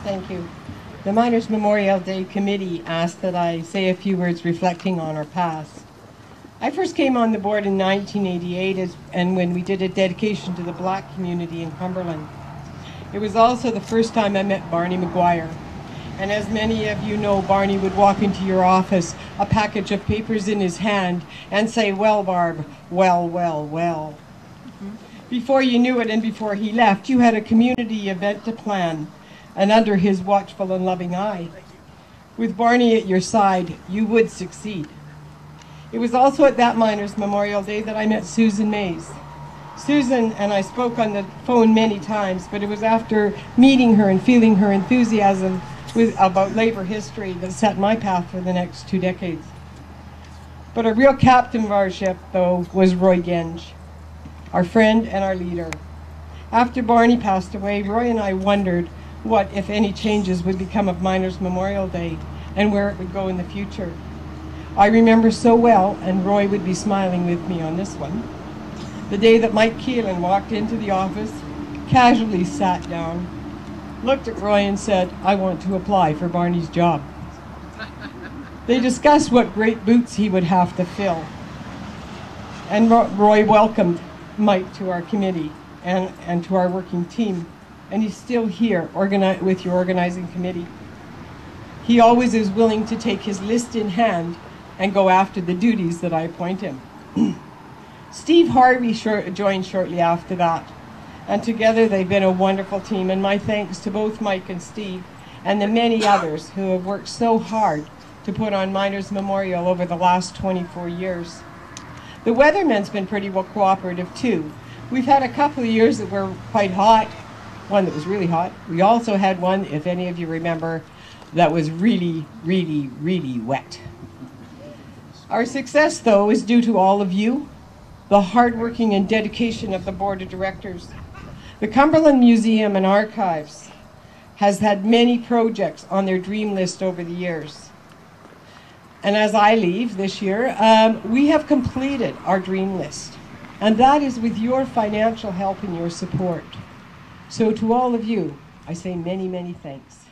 Thank you. The Miners Memorial Day Committee asked that I say a few words reflecting on our past. I first came on the board in 1988 and when we did a dedication to the Black community in Cumberland. It was also the first time I met Barney McGuire. And as many of you know, Barney would walk into your office, a package of papers in his hand, and say, "Well, Barb, well, well, well." Before you knew it and before he left, you had a community event to plan, and under his watchful and loving eye. With Barney at your side, you would succeed. It was also at that Miners Memorial Day that I met Susan Mays. Susan and I spoke on the phone many times, but it was after meeting her and feeling her enthusiasm about labor history that set my path for the next 2 decades. But a real captain of our ship, though, was Roy Genge, our friend and our leader. After Barney passed away, Roy and I wondered what, if any, changes would become of Miners Memorial Day and where it would go in the future. I remember so well, and Roy would be smiling with me on this one, the day that Mike Keelan walked into the office, casually sat down, looked at Roy and said, "I want to apply for Barney's job." They discussed what great boots he would have to fill. And Roy welcomed Mike to our committee and to our working team. And he's still here with your organizing committee. He always is willing to take his list in hand and go after the duties that I appoint him. Steve Harvey joined shortly after that. And together they've been a wonderful team, and my thanks to both Mike and Steve and the many others who have worked so hard to put on Miners Memorial over the last 24 years. The weatherman's been pretty well cooperative too. We've had a couple of years that were quite hot, one that was really hot. We also had one, if any of you remember, that was really, really, really wet. Our success, though, is due to all of you, the hardworking and dedication of the board of directors. The Cumberland Museum and Archives has had many projects on their dream list over the years. And as I leave this year, we have completed our dream list. And that is with your financial help and your support. So to all of you, I say many, many thanks.